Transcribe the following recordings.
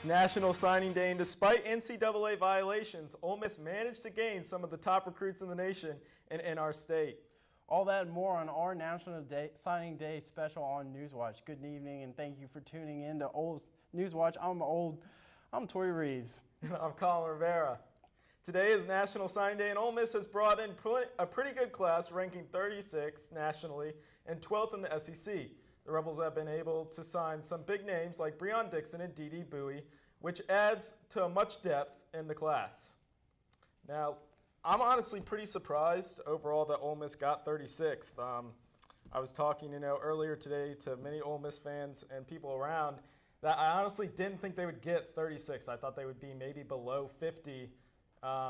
It's National Signing Day, and despite NCAA violations, Ole Miss managed to gain some of the top recruits in the nation and in our state. All that and more on our National Signing Day special on NewsWatch. Good evening, and thank you for tuning in to NewsWatch. I'm Tori Reeves. And I'm Colin Rivera. Today is National Signing Day, and Ole Miss has brought in a pretty good class, ranking 36 nationally and 12th in the SEC. The Rebels have been able to sign some big names like Breon Dixon and Dede Bowie, which adds to much depth in the class. Now, I'm honestly pretty surprised overall that Ole Miss got 36th. I was talking, earlier today to many Ole Miss fans and people around that I honestly didn't think they would get 36. I thought they would be maybe below 50.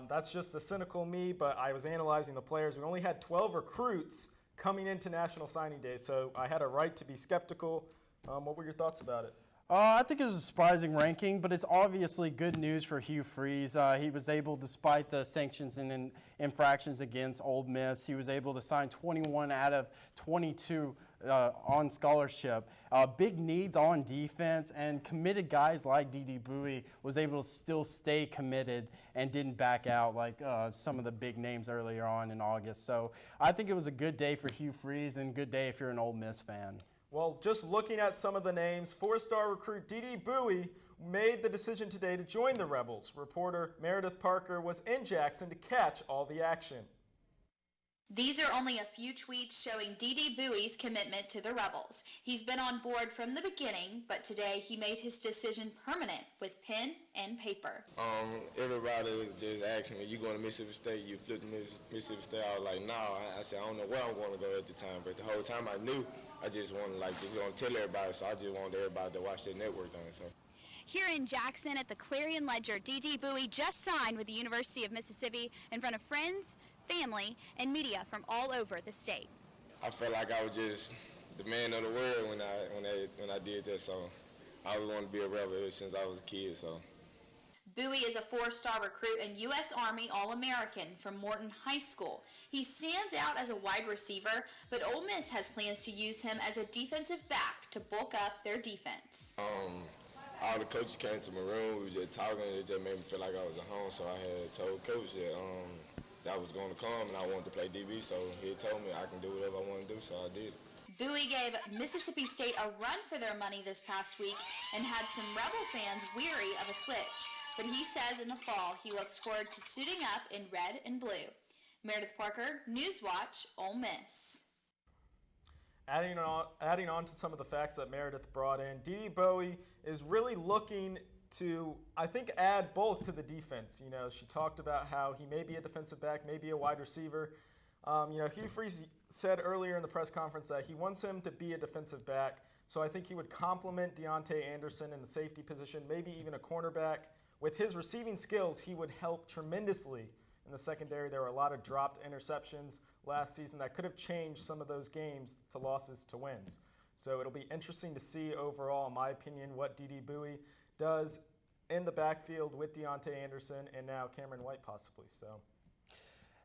That's just the cynical me, but I was analyzing the players. We only had 12 recruits coming into National Signing Day, so I had a right to be skeptical. What were your thoughts about it? I think it was a surprising ranking, but it's obviously good news for Hugh Freeze. He was able, despite the sanctions and infractions against Ole Miss, he was able to sign 21 out of 22 on scholarship. Big needs on defense, and committed guys like Dede Bowie was able to still stay committed and didn't back out like some of the big names earlier on in August. So I think it was a good day for Hugh Freeze and a good day if you're an Ole Miss fan. Well, just looking at some of the names, four-star recruit Dede Bowie made the decision today to join the Rebels. Reporter Meredith Parker was in Jackson to catch all the action. These are only a few tweets showing Dede Bowie's commitment to the Rebels. He's been on board from the beginning, but today he made his decision permanent with pen and paper. Everybody was just asking me, you going to Mississippi State? You flipped to Mississippi State? I was like, no. I said, I don't know where I'm going to go at the time, but the whole time I knew I just wanted to tell everybody, so I just wanted everybody to watch their network on it. So. Here in Jackson at the Clarion Ledger, Dede Bowie just signed with the University of Mississippi in front of friends, family, and media from all over the state. I felt like I was just the man of the world when I did that, so I always wanted to be a Rebel ever since I was a kid. So. Bowie is a four-star recruit and U.S. Army All-American from Morton High School. He stands out as a wide receiver, but Ole Miss has plans to use him as a defensive back to bulk up their defense. All the coaches came to my room. We were just talking, and it just made me feel like I was at home. So I had told Coach that I was going to come and I wanted to play DB. So he told me I can do whatever I want to do, so I did. Bowie gave Mississippi State a run for their money this past week and had some Rebel fans weary of a switch. But he says in the fall he looks forward to suiting up in red and blue. Meredith Parker, NewsWatch, Ole Miss. Adding on to some of the facts that Meredith brought in, Dede Bowie is really looking to, I think, add bulk to the defense. She talked about how he may be a defensive back, maybe a wide receiver. Hugh Freeze said earlier in the press conference that he wants him to be a defensive back, so I think he would complement Deontay Anderson in the safety position, maybe even a cornerback. With his receiving skills, he would help tremendously in the secondary. There were a lot of dropped interceptions last season that could have changed some of those games to losses to wins. So it'll be interesting to see overall, in my opinion, what Dede Bowie does in the backfield with Deontay Anderson and now Cameron White possibly. So.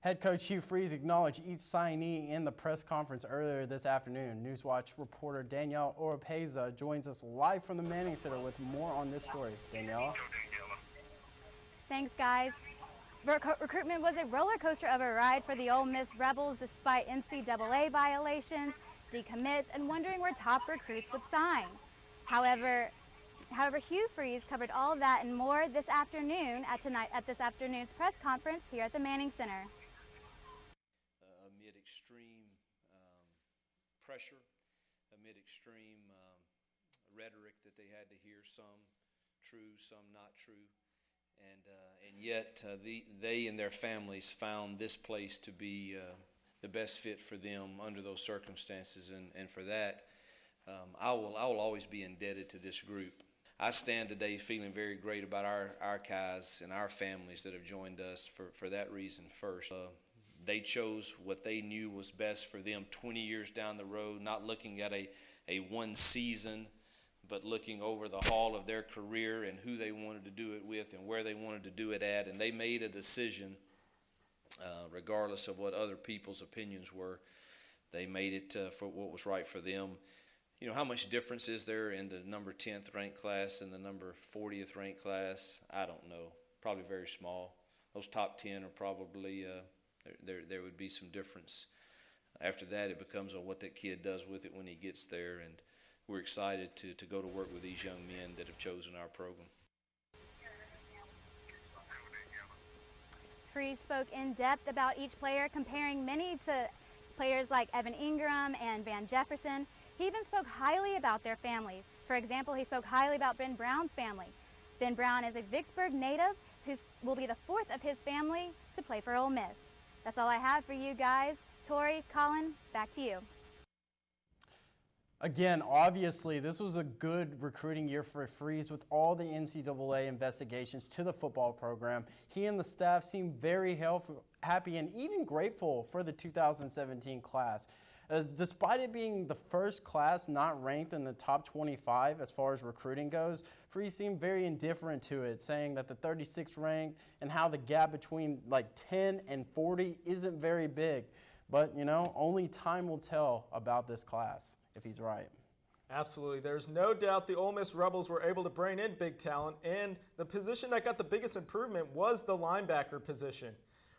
Head coach Hugh Freeze acknowledged each signee in the press conference earlier this afternoon. NewsWatch reporter Danielle Oropeza joins us live from the Manning Center with more on this story. Danielle? Thanks, guys. Recruitment was a roller coaster of a ride for the Ole Miss Rebels despite NCAA violations, decommits, and wondering where top recruits would sign. However, Hugh Freeze covered all of that and more this afternoon at this afternoon's press conference here at the Manning Center. Amid extreme pressure, amid extreme rhetoric that they had to hear, some true, some not true. And yet they and their families found this place to be the best fit for them under those circumstances, and for that I will always be indebted to this group. I stand today feeling very great about our guys and our families that have joined us for that reason first. They chose what they knew was best for them 20 years down the road, not looking at a one season, but looking over the haul of their career and who they wanted to do it with and where they wanted to do it at. And they made a decision, regardless of what other people's opinions were. They made it for what was right for them. You know, how much difference is there in the number 10th ranked class and the number 40th ranked class? I don't know. Probably very small. Those top 10 are probably, there would be some difference. After that, it becomes on what that kid does with it when he gets there, and we're excited to go to work with these young men that have chosen our program. Freeze spoke in depth about each player, comparing many to players like Evan Ingram and Van Jefferson. He even spoke highly about their families. For example, he spoke highly about Ben Brown's family. Ben Brown is a Vicksburg native who will be the fourth of his family to play for Ole Miss. That's all I have for you guys. Tori, Colin, back to you. Again, obviously, this was a good recruiting year for Freeze with all the NCAA investigations to the football program. He and the staff seem very happy and even grateful for the 2017 class. Despite it being the first class not ranked in the top 25 as far as recruiting goes, Freeze seemed very indifferent to it, saying that the 36th ranked and how the gap between like 10 and 40 isn't very big. But, you know, only time will tell about this class, if he's right. Absolutely. There's no doubt the Ole Miss Rebels were able to bring in big talent, and the position that got the biggest improvement was the linebacker position.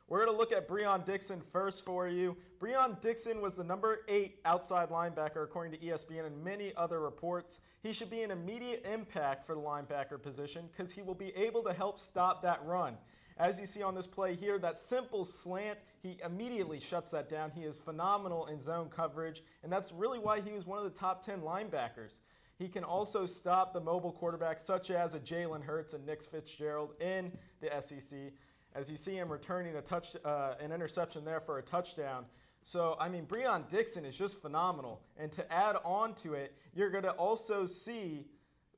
We're going to look at Breon Dixon first for you. Breon Dixon was the number 8 outside linebacker according to ESPN and many other reports. He should be an immediate impact for the linebacker position because he will be able to help stop that run. As you see on this play here, that simple slant, he immediately shuts that down. He is phenomenal in zone coverage, and that's really why he was one of the top 10 linebackers. He can also stop the mobile quarterbacks such as a Jalen Hurts and Nick Fitzgerald in the SEC. As you see him returning an interception there for a touchdown. So, I mean, Breon Dixon is just phenomenal. And to add on to it, you're going to also see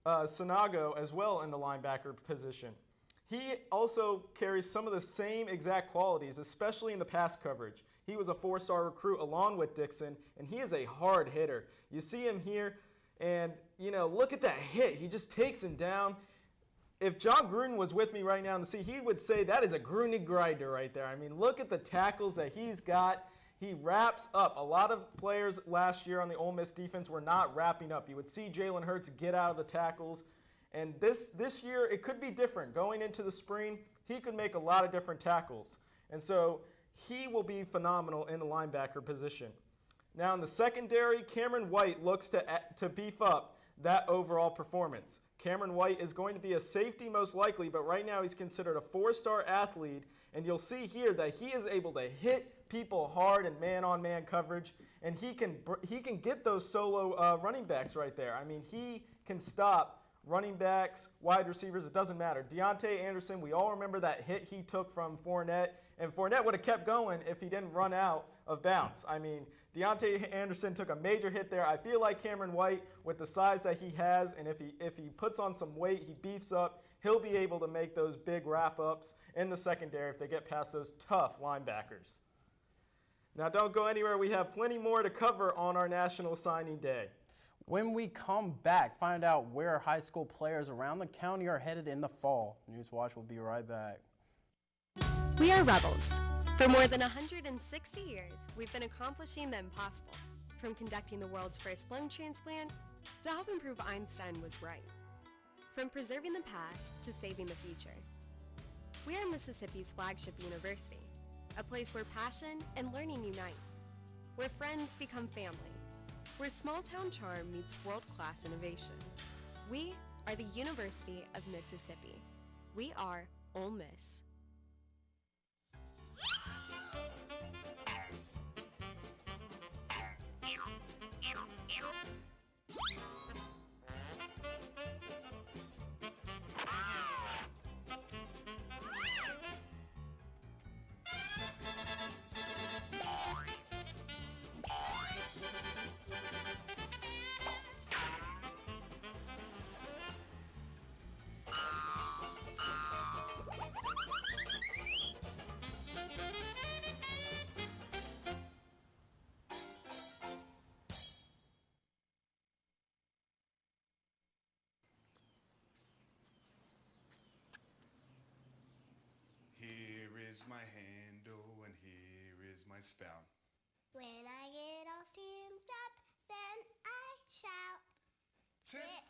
Sanago as well in the linebacker position. He also carries some of the same exact qualities, especially in the pass coverage. He was a 4-star recruit along with Dixon, and he is a hard hitter. You see him here, and, you know, look at that hit. He just takes him down. If John Gruden was with me right now in the seat, he would say that is a Gruden grinder right there. I mean, look at the tackles that he's got. He wraps up. A lot of players last year on the Ole Miss defense were not wrapping up. You would see Jalen Hurts get out of the tackles. And this year, it could be different. Going into the spring, he could make a lot of different tackles. And so he will be phenomenal in the linebacker position. Now in the secondary, Cameron White looks to beef up that overall performance. Cameron White is going to be a safety most likely, but right now he's considered a 4-star athlete, and you'll see here that he is able to hit people hard in man-on-man coverage, and he can get those solo running backs right there. I mean, he can stop running backs, wide receivers, it doesn't matter. Deontay Anderson, we all remember that hit he took from Fournette, and Fournette would have kept going if he didn't run out of bounds. I mean, Deontay Anderson took a major hit there. I feel like Cameron White, with the size that he has, and if he puts on some weight, he beefs up, he'll be able to make those big wrap-ups in the secondary if they get past those tough linebackers. Now, don't go anywhere. We have plenty more to cover on our National Signing Day. When we come back, find out where high school players around the county are headed in the fall. NewsWatch will be right back. We are rebels. For more than 160 years, we've been accomplishing the impossible, from conducting the world's first lung transplant to helping prove Einstein was right. From preserving the past to saving the future. We are Mississippi's flagship university, a place where passion and learning unite, where friends become family, where small-town charm meets world-class innovation. We are the University of Mississippi. We are Ole Miss. Here is my handle and here is my spout. When I get all steamed up, then I shout. Tip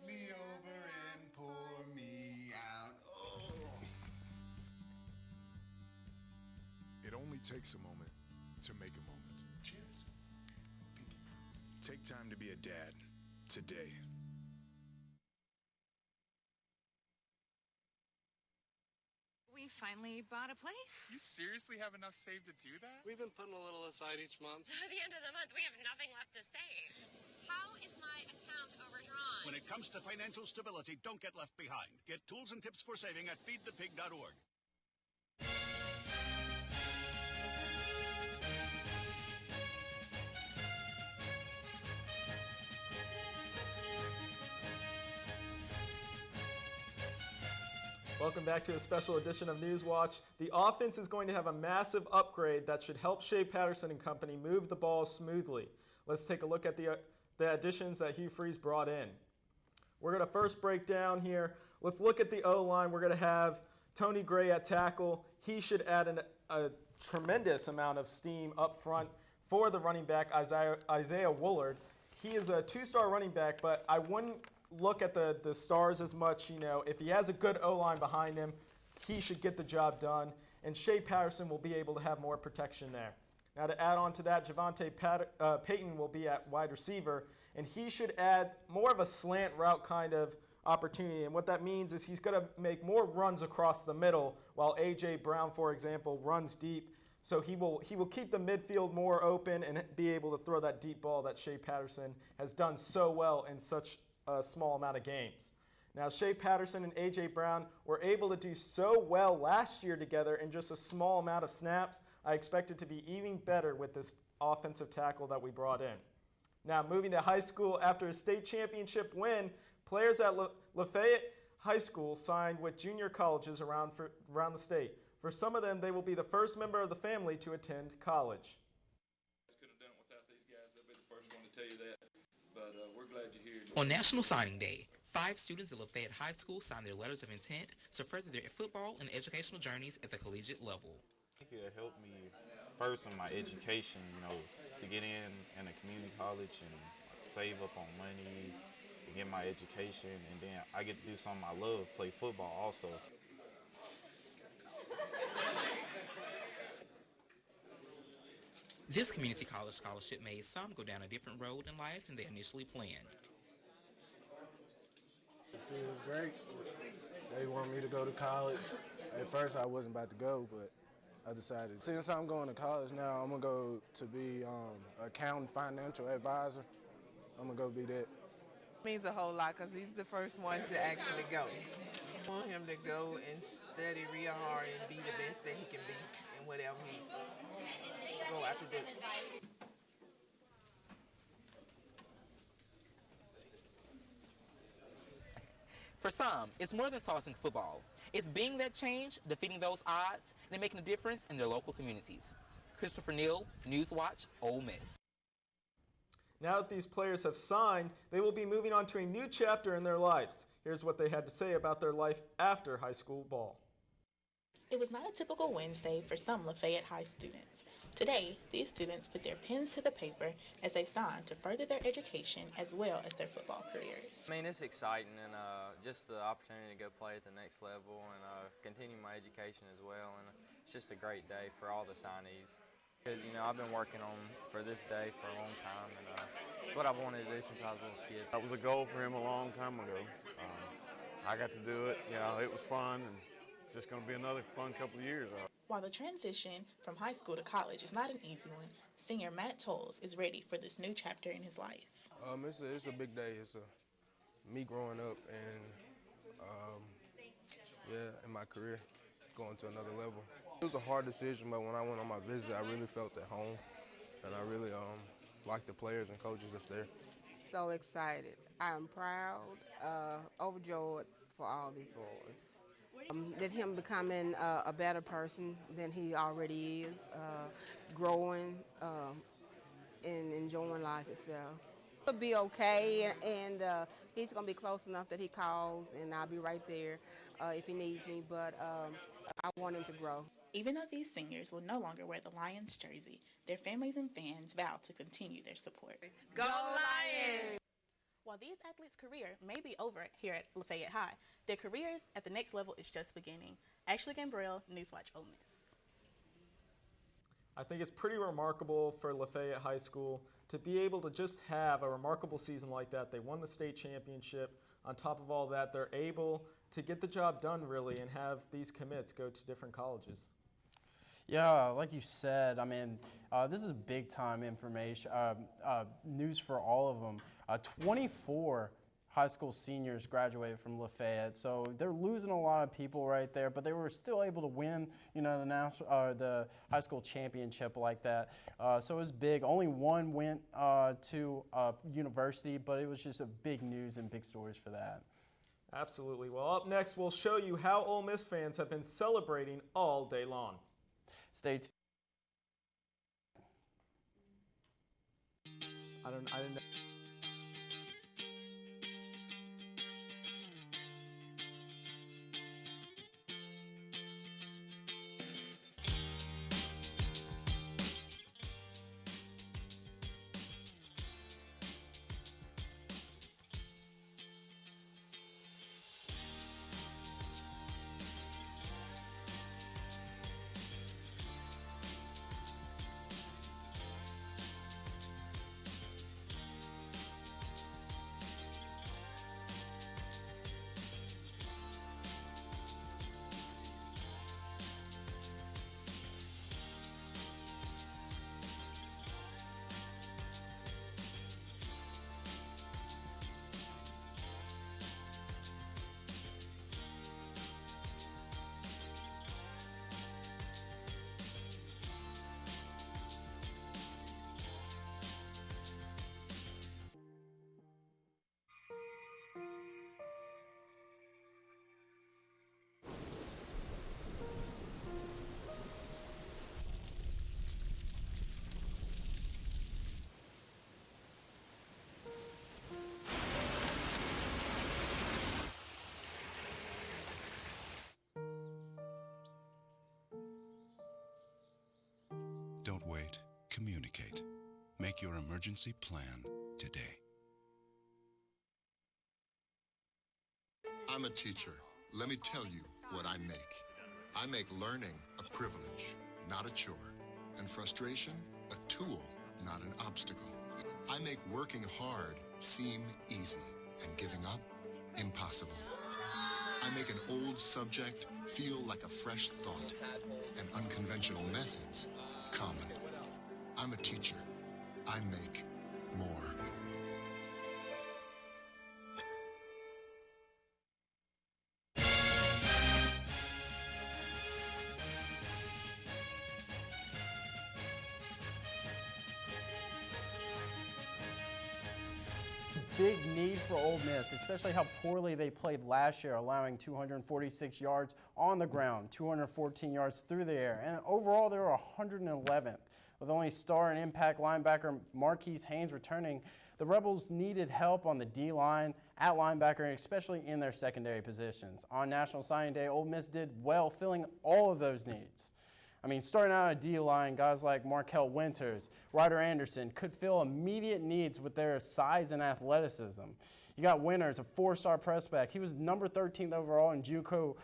me over and pour me out. Oh. It only takes a moment to make a moment. Cheers. Take time to be a dad today. We finally bought a place. You seriously have enough saved to do that? We've been putting a little aside each month. So at the end of the month, we have nothing left to save. How is my account overdrawn? When it comes to financial stability, don't get left behind. Get tools and tips for saving at feedthepig.org. Welcome back to a special edition of NewsWatch. The offense is going to have a massive upgrade that should help Shea Patterson and company move the ball smoothly. Let's take a look at the additions that Hugh Freeze brought in. We're going to first break down here. Let's look at the O-line. We're going to have Tony Gray at tackle. He should add a tremendous amount of steam up front for the running back, Isaiah Woolard. He is a two-star running back, but I wouldn't look at the stars as much. You know, if he has a good O-line behind him, he should get the job done, and Shea Patterson will be able to have more protection there. Now, to add on to that, Javonte Payton will be at wide receiver, and he should add more of a slant route kind of opportunity, and what that means is he's going to make more runs across the middle, while A.J. Brown, for example, runs deep. So he will keep the midfield more open and be able to throw that deep ball that Shea Patterson has done so well in such a small amount of games. Now, Shea Patterson and A.J. Brown were able to do so well last year together in just a small amount of snaps. I expect it to be even better with this offensive tackle that we brought in. Now, moving to high school, after a state championship win, players at Lafayette High School signed with junior colleges around the state. For some of them, they will be the first member of the family to attend college. Could have done it without these guys. They'll be the first one to tell you that. But we're glad you're here. On National Signing Day, 5 students at Lafayette High School signed their letters of intent to further their football and educational journeys at the collegiate level. I think it helped me first in my education, to get in a community college and save up on money, to get my education, and then I get to do something I love, play football also. This community college scholarship made some go down a different road in life than they initially planned. It feels great. They want me to go to college. At first I wasn't about to go, but I decided, since I'm going to college now, I'm going to go to be an accountant, financial advisor. I'm going to go be that. It means a whole lot because he's the first one to actually go. I want him to go and study real hard and be the best that he can be in whatever he go after do. For some, it's more than tossing football. It's being that change, defeating those odds, and making a difference in their local communities. Christopher Neal, NewsWatch, Ole Miss. Now that these players have signed, they will be moving on to a new chapter in their lives. Here's what they had to say about their life after high school ball. It was not a typical Wednesday for some Lafayette High students. Today, these students put their pens to the paper as they signed to further their education as well as their football careers. I mean, it's exciting, and just the opportunity to go play at the next level and continue my education as well. And it's just a great day for all the signees. Because, I've been working for this day for a long time, and it's what I've wanted to do since I was a little kid. That was a goal for him a long time ago. I got to do it. It was fun, and it's just going to be another fun couple of years. While the transition from high school to college is not an easy one, senior Matt Tolles is ready for this new chapter in his life. It's a big day. It's me growing up and, in my career, going to another level. It was a hard decision, but when I went on my visit, I really felt at home, and I really liked the players and coaches that's there. So excited. I'm proud, overjoyed for all these boys. That him becoming a better person than he already is, growing and enjoying life itself. He'll be okay, and he's going to be close enough that he calls, and I'll be right there if he needs me, but I want him to grow. Even though these seniors will no longer wear the Lions jersey, their families and fans vow to continue their support. Go Lions! While these athletes' career may be over here at Lafayette High, their careers at the next level is just beginning. Ashley Gambrell, NewsWatch Ole Miss. I think it's pretty remarkable for Lafayette High School to be able to just have a remarkable season like that. They won the state championship. On top of all that, they're able to get the job done, really, and have these commits go to different colleges. Yeah, like you said, I mean, this is big-time information, news for all of them. 24 high school seniors graduated from Lafayette, so they're losing a lot of people right there, but they were still able to win, you know, the high school championship like that. So it was big. Only one went to university, but it was just a big news and big stories for that. Absolutely. Well, up next, we'll show you how Ole Miss fans have been celebrating all day long. Stay tuned. I didn't know. Don't wait. Communicate. Make your emergency plan today. I'm a teacher. Let me tell you what I make. I make learning a privilege, not a chore, and frustration a tool, not an obstacle. I make working hard seem easy and giving up impossible. I make an old subject feel like a fresh thought and unconventional methods common. I'm a teacher. I make more. Big need for Ole Miss, especially how poorly they played last year, allowing 246 yards on the ground, 214 yards through the air, and overall they were 111th. With only star and impact linebacker Marquise Haynes returning, the Rebels needed help on the D-line, at linebacker, and especially in their secondary positions. On National Signing Day, Ole Miss did well filling all of those needs. I mean, starting out at D-line, guys like Markel Winters, Ryder Anderson could fill immediate needs with their size and athleticism. You got Winters, a four-star prospect. He was number 13th overall in JUCO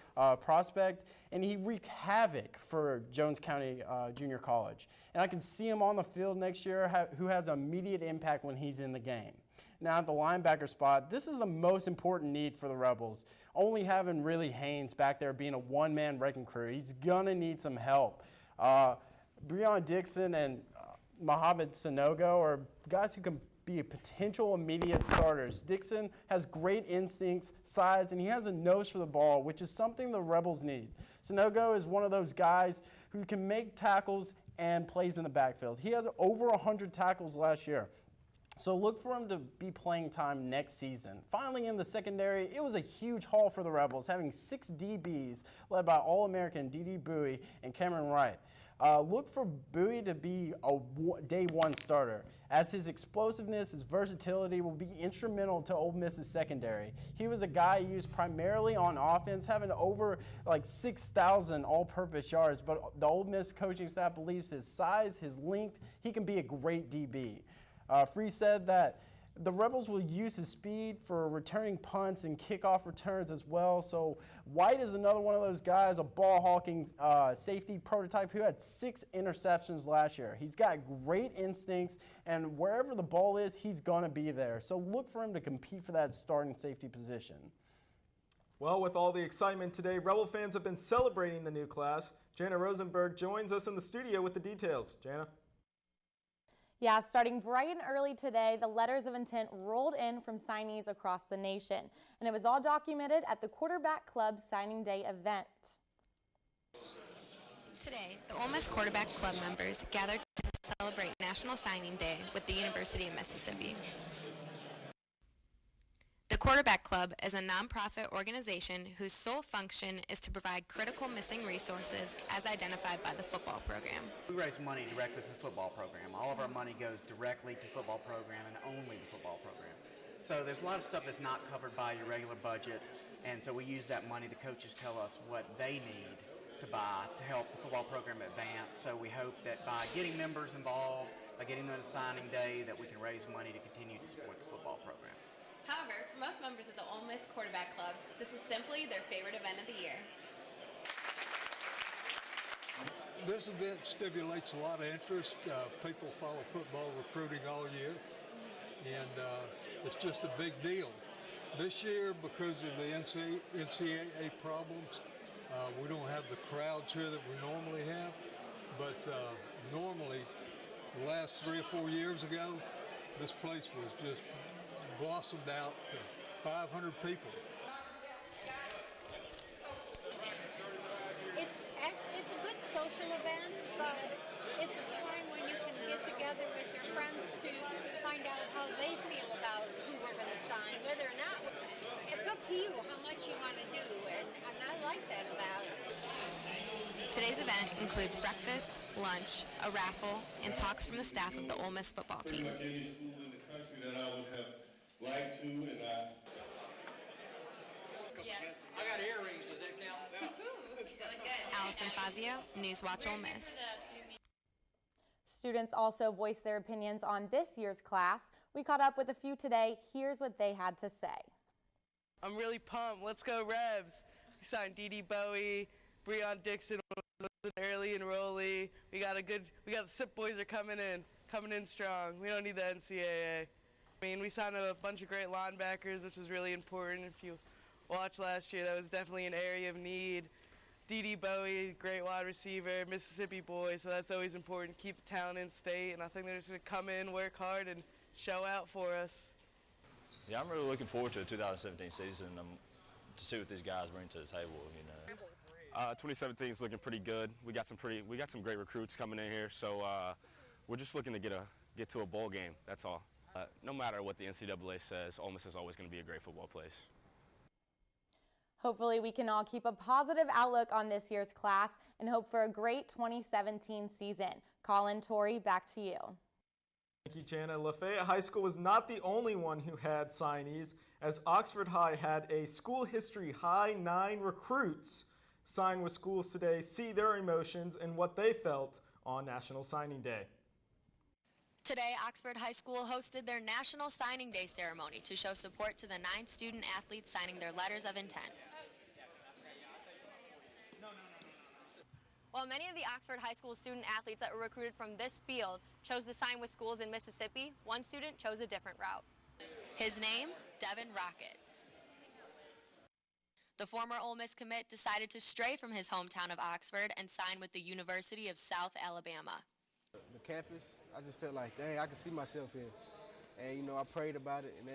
prospect, and he wreaked havoc for Jones County Junior College. And I can see him on the field next year who has immediate impact when he's in the game. Now at the linebacker spot, this is the most important need for the Rebels. Only having really Haynes back there being a one-man wrecking crew, he's gonna need some help. Breon Dixon and Mohamed Sanogo are guys who can be potential immediate starters. Dixon has great instincts, size, and he has a nose for the ball, which is something the Rebels need. Sanogo is one of those guys who can make tackles and plays in the backfield. He has over 100 tackles last year. So look for him to be playing time next season. Finally, in the secondary, it was a huge haul for the Rebels, having 6 DBs led by All-American D.D. Bowie and Cameron Wright. Look for Bowie to be a day one starter, as his explosiveness, his versatility will be instrumental to Ole Miss's secondary. He was a guy used primarily on offense, having over like 6,000 all-purpose yards, but the Ole Miss coaching staff believes his size, his length, he can be a great DB. Free said that The Rebels will use his speed for returning punts and kickoff returns as well. So White is another one of those guys, a ball-hawking safety prototype who had 6 interceptions last year. He's got great instincts, and wherever the ball is, he's going to be there. So look for him to compete for that starting safety position. Well, with all the excitement today, Rebel fans have been celebrating the new class. Jana Rosenberg joins us in the studio with the details. Jana? Yeah, starting bright and early today, the letters of intent rolled in from signees across the nation, and it was all documented at the Quarterback Club Signing Day event. Today, the Ole Miss Quarterback Club members gathered to celebrate National Signing Day with the University of Mississippi. The Quarterback Club is a nonprofit organization whose sole function is to provide critical missing resources as identified by the football program. We raise money directly for the football program. All of our money goes directly to the football program and only the football program. So there's a lot of stuff that's not covered by your regular budget, and so we use that money. The coaches tell us what they need to buy to help the football program advance. So we hope that by getting members involved, by getting them to signing day, that we can raise money to continue to support the football program. However, for most members of the Ole Miss Quarterback Club, this is simply their favorite event of the year. This event stimulates a lot of interest. People follow football recruiting all year, and it's just a big deal. This year, because of the NCAA problems, we don't have the crowds here that we normally have, but normally, the last 3 or 4 years ago, this place was just blossomed out to 500 people. It's a good social event, but it's a time when you can get together with your friends to find out how they feel about who we're going to sign, whether or not. It's up to you how much you want to do, and I like that about it. Today's event includes breakfast, lunch, a raffle, and talks from the staff of the Ole Miss football team. Pretty much any school in the country that I would have liked to, and Yes. I got earrings. Does that count? It's really good. Allison Fazio, NewsWatch Ole Miss. Students also voiced their opinions on this year's class. We caught up with a few today. Here's what they had to say. I'm really pumped. Let's go Rebs. We signed Dee Bowie, Breon Dixon, early enrollee. We got the SIP boys are coming in strong. We don't need the NCAA. I mean, we signed a bunch of great linebackers, which was really important. If you watched last year, that was definitely an area of need. Dee Bowie, great wide receiver, Mississippi boy, so that's always important. Keep the talent in state, and I think they're just going to come in, work hard, and show out for us. Yeah, I'm really looking forward to the 2017 season to see what these guys bring to the table. 2017 is looking pretty good. We got some great recruits coming in here, so we're just looking to get to a bowl game. That's all. No matter what the NCAA says, Ole Miss is always going to be a great football place. Hopefully we can all keep a positive outlook on this year's class and hope for a great 2017 season. Colin, Tori, back to you. Thank you, Jana. Lafayette High School was not the only one who had signees, as Oxford High had a school history high 9 recruits sign with schools today. See their emotions and what they felt on National Signing Day. Today, Oxford High School hosted their National Signing Day ceremony to show support to the 9 student athletes signing their letters of intent. While many of the Oxford High School student athletes that were recruited from this field chose to sign with schools in Mississippi, one student chose a different route. His name, Devin Rocket. The former Ole Miss commit decided to stray from his hometown of Oxford and sign with the University of South Alabama. The campus, I just felt like, dang, I could see myself here. And, you know, I prayed about it, and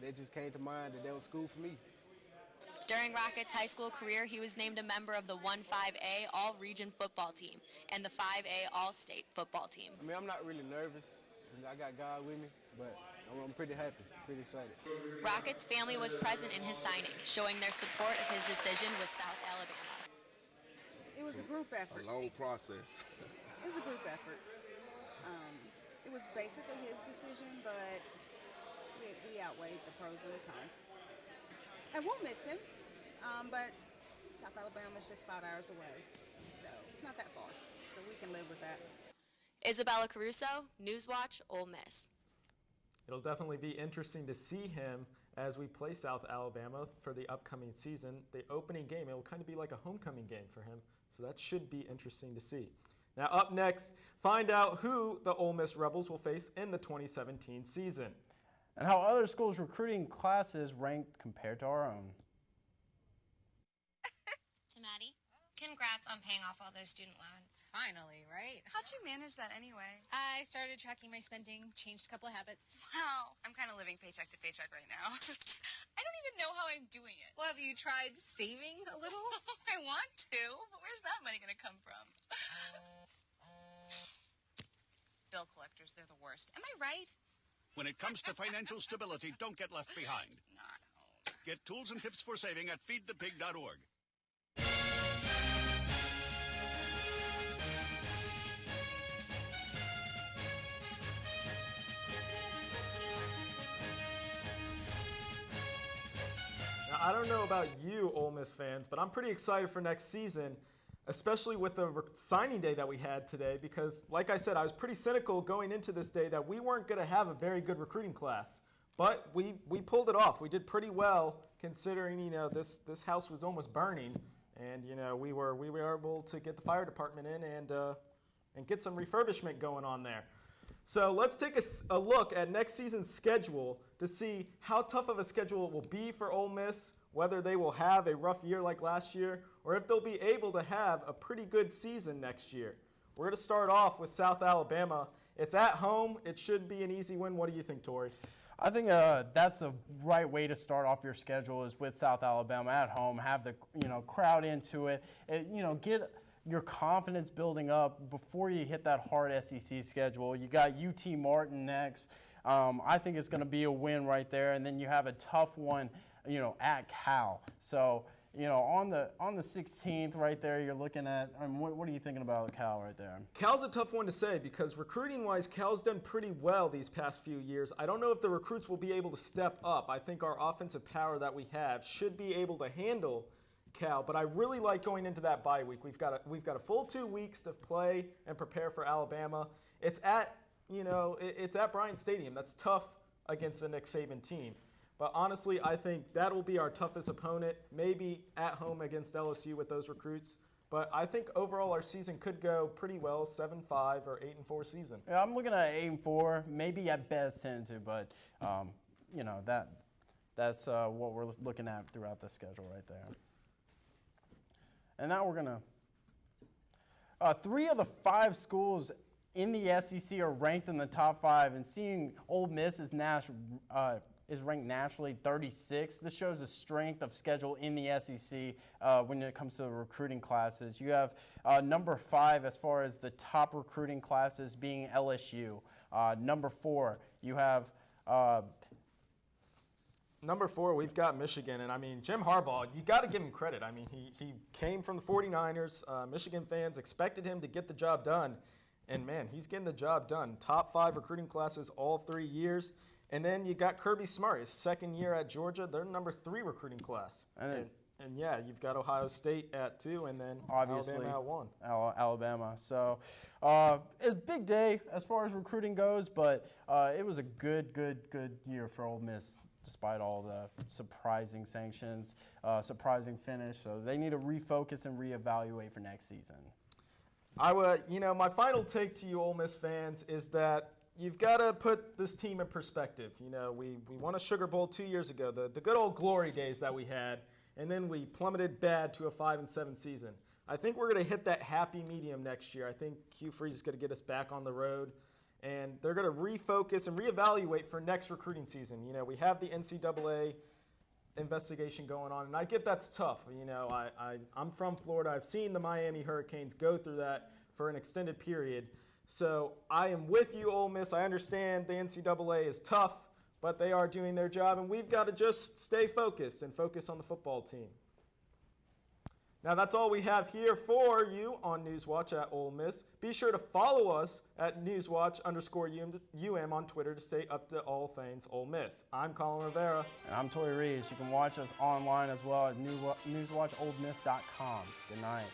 that just came to mind that was school for me. During Rocket's high school career, he was named a member of the 1-5A All-Region football team and the 5A All-State football team. I mean, I'm not really nervous because I got God with me, but I'm pretty happy, pretty excited. Rocket's family was present in his signing, showing their support of his decision with South Alabama. It was a group effort. A long process. It was a group effort. It was basically his decision, but we outweighed the pros and the cons. And we'll miss him, but South Alabama is just 5 hours away, so it's not that far, so we can live with that. Isabella Caruso, NewsWatch, Ole Miss. It'll definitely be interesting to see him as we play South Alabama for the upcoming season. The opening game, it will kind of be like a homecoming game for him, so that should be interesting to see. Now up next, find out who the Ole Miss Rebels will face in the 2017 season. And how other schools' recruiting classes ranked compared to our own. To Maddie, congrats on paying off all those student loans. Finally, right? How'd you manage that anyway? I started tracking my spending, changed a couple of habits. Wow, I'm kind of living paycheck to paycheck right now. I don't even know how I'm doing it. Well, have you tried saving a little? I want to, but where's that money going to come from? Bill collectors, they're the worst. Am I right? When it comes to financial stability, don't get left behind. Not home. Get tools and tips for saving at feedthepig.org. Now, I don't know about you, Ole Miss fans, but I'm pretty excited for next season, especially with the signing day that we had today, because like I said, I was pretty cynical going into this day that we weren't going to have a very good recruiting class. But we pulled it off. We did pretty well considering, you know, this house was almost burning, and you know, we were able to get the fire department in and get some refurbishment going on there. So let's take a look at next season's schedule to see how tough of a schedule it will be for Ole Miss, whether they will have a rough year like last year, or if they'll be able to have a pretty good season next year. We're going to start off with South Alabama. It's at home. It should be an easy win. What do you think, Tori? I think that's the right way to start off your schedule is with South Alabama at home. Have the crowd into it. Get your confidence building up before you hit that hard SEC schedule. You got UT Martin next. I think it's going to be a win right there, and then you have a tough one, at Cal. So, on the 16th right there, you're looking at. What are you thinking about Cal right there? Cal's a tough one to say because recruiting-wise, Cal's done pretty well these past few years. I don't know if the recruits will be able to step up. I think our offensive power that we have should be able to handle Cal, but I really like going into that bye week. We've got a full 2 weeks to play and prepare for Alabama. It's at Bryant Stadium. That's tough against a Nick Saban team. But honestly, I think that will be our toughest opponent, maybe at home against LSU with those recruits. But I think overall our season could go pretty well, 7-5 or 8-4 season. Yeah, I'm looking at 8-4, maybe at best 10-2, but that's what we're looking at throughout the schedule right there. And now we're gonna. 3 of the 5 schools in the SEC are ranked in the top 5, and seeing Ole Miss is ranked nationally 36. This shows the strength of schedule in the SEC when it comes to the recruiting classes. You have number 5 as far as the top recruiting classes being LSU. Number 4, you have. Number 4, we've got Michigan, and I mean, Jim Harbaugh, you got to give him credit. I mean, he came from the 49ers. Michigan fans expected him to get the job done, and man, he's getting the job done. Top 5 recruiting classes all 3 years. And then you got Kirby Smart, his second year at Georgia. They're number 3 recruiting class. And yeah, you've got Ohio State at 2, and then obviously Alabama at 1. Alabama. So it's a big day as far as recruiting goes, but it was a good year for Ole Miss, despite all the surprising sanctions, surprising finish. So they need to refocus and reevaluate for next season. My final take to you Ole Miss fans is that you've got to put this team in perspective. We won a Sugar Bowl 2 years ago, the good old glory days that we had, and then we plummeted bad to a 5-7 season. I think we're going to hit that happy medium next year. I think Hugh Freeze is going to get us back on the road, and they're going to refocus and reevaluate for next recruiting season. We have the NCAA investigation going on, and I get that's tough. I'm from Florida. I've seen the Miami Hurricanes go through that for an extended period. So I am with you, Ole Miss. I understand the NCAA is tough, but they are doing their job, and we've got to just stay focused and focus on the football team. Now, that's all we have here for you on NewsWatch at Ole Miss. Be sure to follow us at NewsWatch_UM on Twitter to stay up to all things Ole Miss. I'm Colin Rivera. And I'm Tori Reeves. You can watch us online as well at newswatcholdmiss.com. Good night.